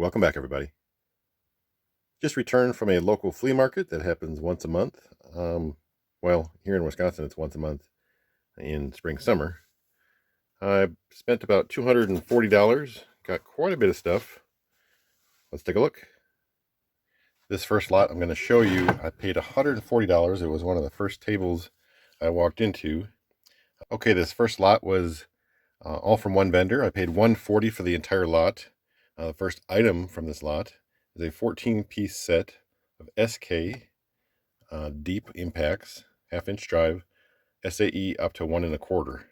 Welcome back, everybody. Just returned from a local flea market that happens once a month. Well, here in Wisconsin, it's once a month in spring, summer. I spent about $240, got quite a bit of stuff. Let's take a look. This first lot I'm going to show you, I paid $140. It was one of the first tables I walked into. Okay, this first lot was all from one vendor. I paid $140 for the entire lot. The first item from this lot is a 14-piece set of SK deep impacts, half-inch drive, SAE up to 1 1/4.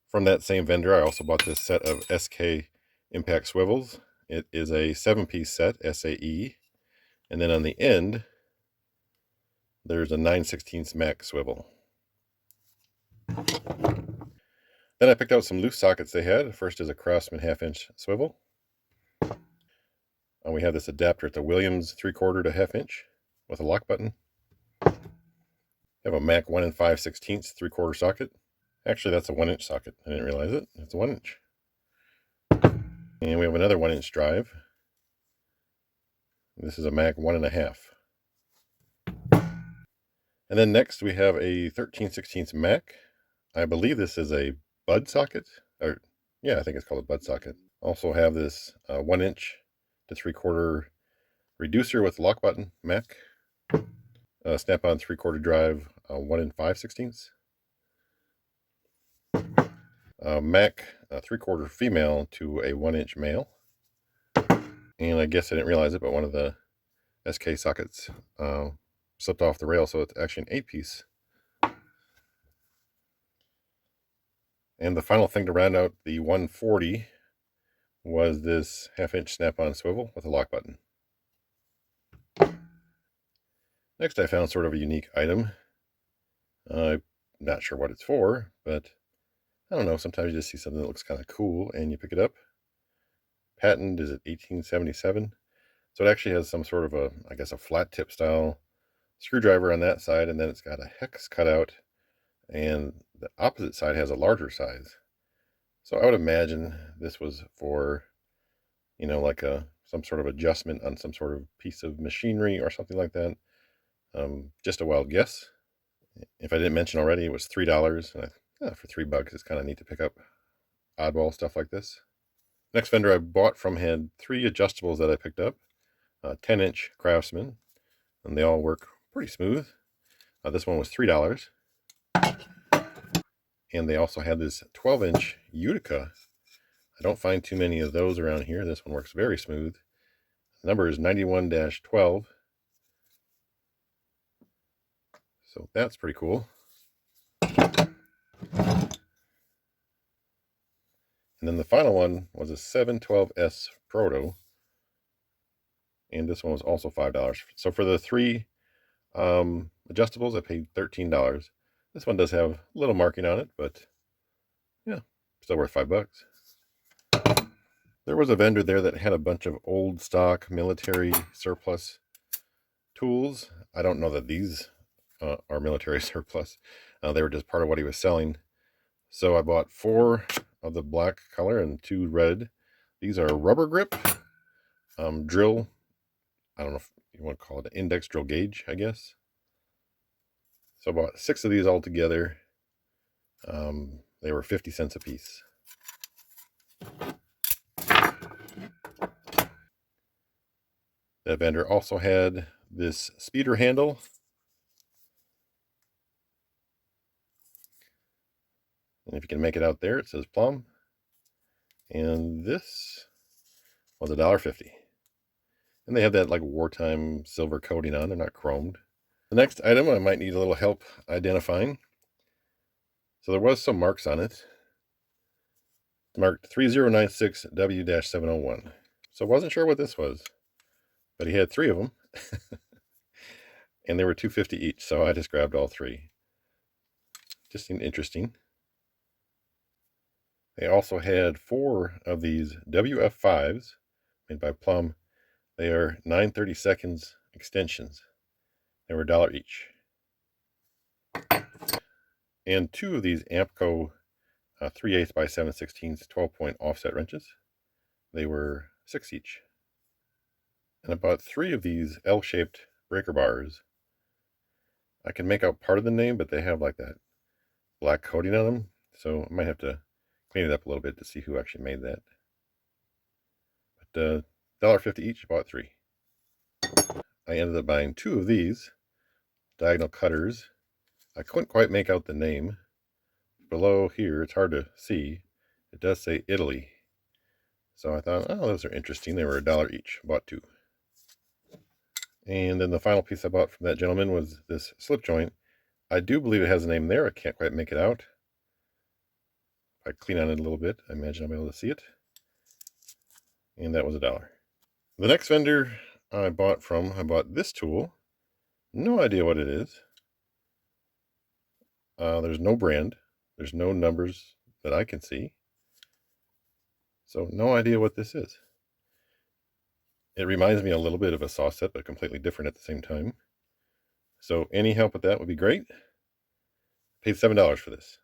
From that same vendor, I also bought this set of SK impact swivels. It is a 7-piece set, SAE, and then on the end, there's a 9/16 Mac swivel. Then I picked out some loose sockets they had. First is a Craftsman half-inch swivel. We have this adapter. It's a Williams 3/4 to half-inch with a lock button. I have a Mac 1 5/16 3/4 socket. Actually, that's a 1-inch socket. I didn't realize it. It's a 1-inch. And we have another 1-inch drive. This is a Mac 1 1/2. And then next we have a 13/16 Mac. I believe this is a bud socket. Or yeah, I think it's called a bud socket. Also have this 1-inch to 3/4 reducer with lock button Mac. Snap-on 3/4 drive 1 5/16. Mac 3/4 female to a 1-inch male. And I guess I didn't realize it, but one of the SK sockets slipped off the rail, so it's actually an 8-piece. And the final thing to round out the 140 was this half-inch snap-on swivel with a lock button. Next, I found sort of a unique item. I'm not sure what it's for, but I don't know. Sometimes you just see something that looks kind of cool and you pick it up. Patent is at 1877. So it actually has some sort of a, I guess, a flat tip style screwdriver on that side, and then it's got a hex cutout, and the opposite side has a larger size. So I would imagine this was for, like some sort of adjustment on some sort of piece of machinery or something like that. Just a wild guess. If I didn't mention already, it was $3, and for $3, it's kind of neat to pick up oddball stuff like this. Next vendor I bought from had 3 adjustables that I picked up. 10-inch Craftsman, and they all work pretty smooth. This one was $3. And they also had this 12-inch Utica. I don't find too many of those around here. This one works very smooth. The number is 91-12. So that's pretty cool. And then the final one was a 712S Proto. And this one was also $5. So for the 3 adjustables, I paid $13. This one does have a little marking on it, but yeah, still worth $5. There was a vendor there that had a bunch of old stock military surplus tools. I don't know that these are military surplus. They were just part of what he was selling. So I bought 4 of the black color and 2 red. These are rubber grip drill. I don't know if you want to call it an index drill gauge, I guess. So I bought 6 of these all together. They were 50 cents a piece. That vendor also had this speeder handle. And if you can make it out there, it says plum. And this was $1.50. And they have that like wartime silver coating on. They're not chromed. The next item I might need a little help identifying. So there was some marks on it. It's marked 3096W-701. So I wasn't sure what this was. But he had 3 of them. And they were $2.50 each. So I just grabbed all 3. Just seemed interesting. They also had 4 of these WF5s made by Plum. They are 9/32 extensions. They were $1 each. And 2 of these Ampco 3/8 by 7/16 12-point offset wrenches. They were 6 each. And I bought 3 of these L-shaped breaker bars. I can make out part of the name, but they have like that black coating on them, so I might have to clean it up a little bit to see who actually made that. But $1.50 each, bought 3. I ended up buying 2 of these diagonal cutters. I couldn't quite make out the name. Below here, it's hard to see. It does say Italy. So I thought, oh, those are interesting. They were $1 each. Bought 2. And then the final piece I bought from that gentleman was this slip joint. I do believe it has a name there. I can't quite make it out. If I clean on it a little bit, I imagine I'll be able to see it. And that was $1. The next vendor I bought this tool. No idea what it is. There's no brand. There's no numbers that I can see. So no idea what this is. It reminds me a little bit of a saw set, but completely different at the same time. So any help with that would be great. Paid $7 for this.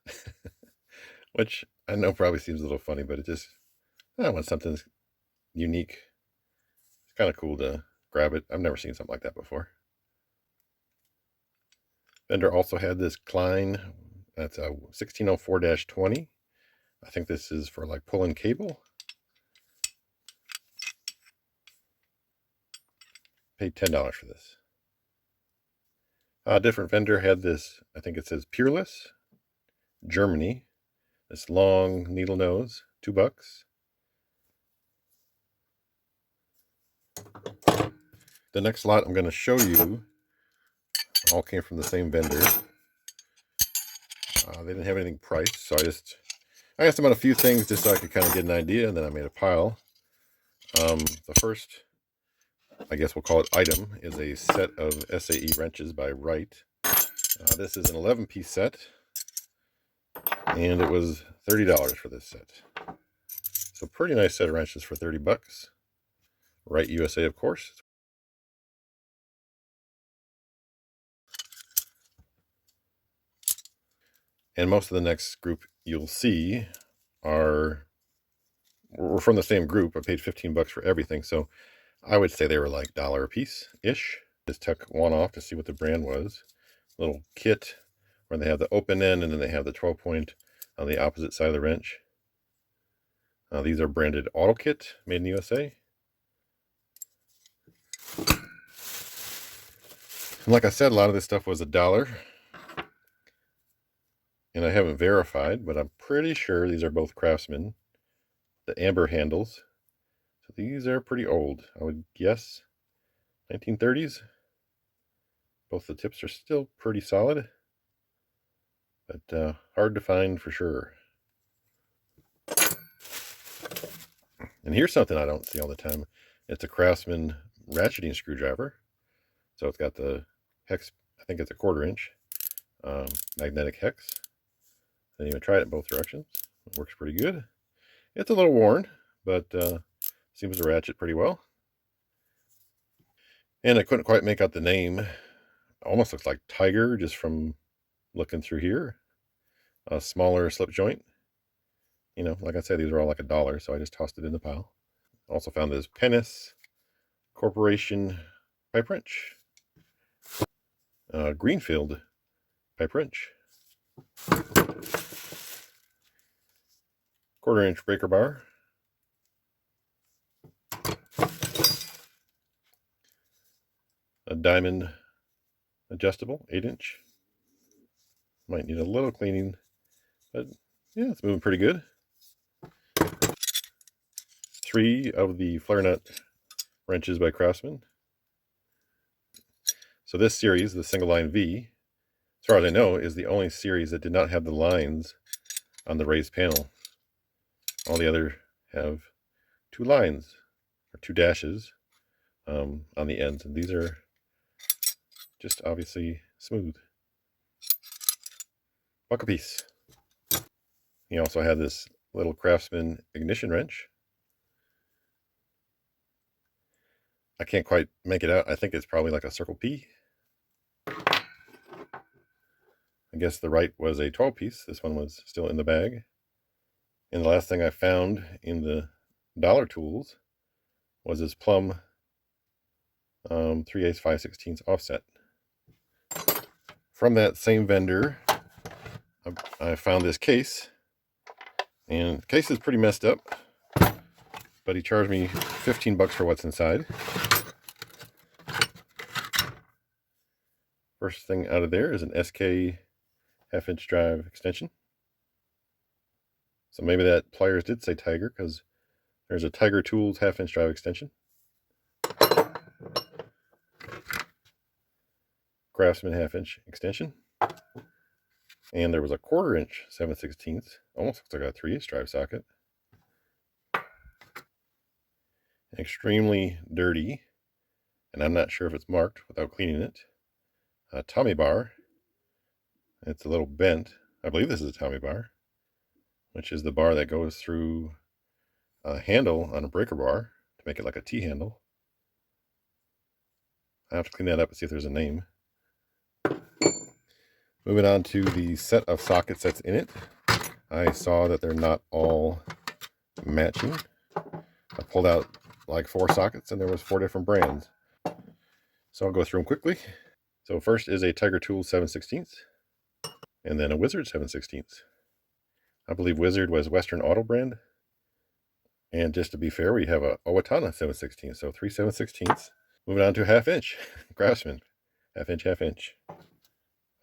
Which I know probably seems a little funny, but I want something unique. It's kind of cool to grab it. I've never seen something like that before. Vendor also had this Klein. That's a 1604-20. I think this is for like pulling cable. Paid $10 for this. A different vendor had this, I think it says Peerless, Germany. This long needle nose, $2. The next lot I'm going to show you all came from the same vendor. They didn't have anything priced, so I asked them on a few things just so I could kind of get an idea, and then I made a pile. The first, I guess we'll call it item, is a set of SAE wrenches by Wright. This is an 11-piece set, and it was $30 for this set. So pretty nice set of wrenches for $30. Wright USA, of course. And most of the next group you'll see we're from the same group. I paid $15 for everything, so I would say they were like $1 a piece-ish. Just took one off to see what the brand was. Little kit where they have the open end and then they have the 12-point on the opposite side of the wrench. These are branded Auto Kit, made in the USA. And like I said, a lot of this stuff was $1. And I haven't verified, but I'm pretty sure these are both Craftsman. The amber handles. So these are pretty old. I would guess 1930s. Both the tips are still pretty solid, but hard to find for sure. And here's something I don't see all the time. It's a Craftsman ratcheting screwdriver. So it's got the hex, I think it's a 1/4 inch magnetic hex. I didn't even try it in both directions. It works pretty good. It's a little worn, but seems to ratchet pretty well. And I couldn't quite make out the name. Almost looks like Tiger just from looking through here. A smaller slip joint. You know, like I said, these are all like $1, so I just tossed it in the pile. Also found this Pennis Corporation pipe wrench. Greenfield pipe wrench. 1/4 inch breaker bar. A diamond adjustable, 8-inch. Might need a little cleaning, but yeah, it's moving pretty good. 3 of the flare nut wrenches by Craftsman. So this series, the single line V, as far as I know, is the only series that did not have the lines on the raised panel. All the other have 2 lines, or 2 dashes on the ends, and these are just obviously smooth. $1 a piece. He also had this little Craftsman ignition wrench. I can't quite make it out. I think it's probably like a Circle P. I guess the Wright was a 12-piece. This one was still in the bag. And the last thing I found in the dollar tools was this plum 3/8 5/16 offset. From that same vendor, I found this case, and the case is pretty messed up, but he charged me 15 bucks for what's inside. First thing out of there is an SK half-inch drive extension. So maybe that pliers did say Tiger, because there's a Tiger Tools half-inch drive extension. Craftsman half-inch extension. And there was a 1/4-inch 7/16, almost looks like a 3/8 drive socket. Extremely dirty, and I'm not sure if it's marked without cleaning it. A Tommy bar. It's a little bent. I believe this is a Tommy bar, which is the bar that goes through a handle on a breaker bar to make it like a T-handle. I have to clean that up and see if there's a name. Moving on to the set of sockets that's in it. I saw that they're not all matching. I pulled out like 4 sockets and there was 4 different brands. So I'll go through them quickly. So first is a Tiger Tools 7/16, and then a Wizard 7/16. I believe Wizard was Western Auto brand. And just to be fair, we have a Owatonna 7/16, so 3 7/16. Moving on to half-inch, Craftsman, half-inch.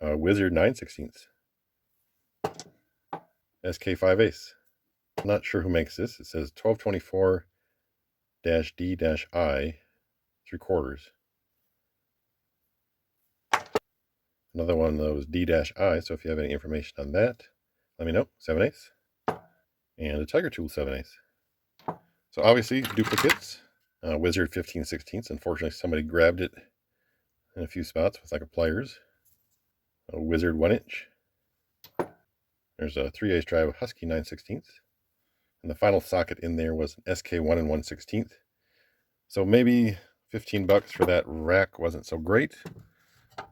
Wizard 9/16. SK 5/8. I'm not sure who makes this. It says 1224-D-I 3/4. Another one of those D-I, so if you have any information on that, let me know. 7/8. And a Tiger Tool 7/8. So obviously duplicates. Wizard 15/16. Unfortunately, somebody grabbed it in a few spots with like a pliers. A Wizard 1-inch. There's a 3/8 drive Husky 9/16. And the final socket in there was an SK 1 1/16. So maybe 15 bucks for that rack wasn't so great,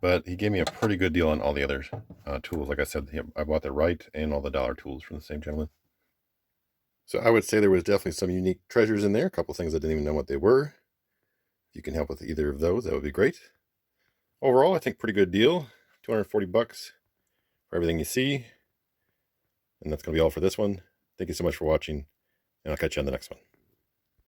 but he gave me a pretty good deal on all the other tools. Like I said, I bought the right and all the dollar tools from the same gentleman. So I would say there was definitely some unique treasures in there. A couple things I didn't even know what they were. If you can help with either of those, that would be great. Overall, I think pretty good deal. 240 bucks for everything you see. And that's going to be all for this one. Thank you so much for watching, and I'll catch you on the next one.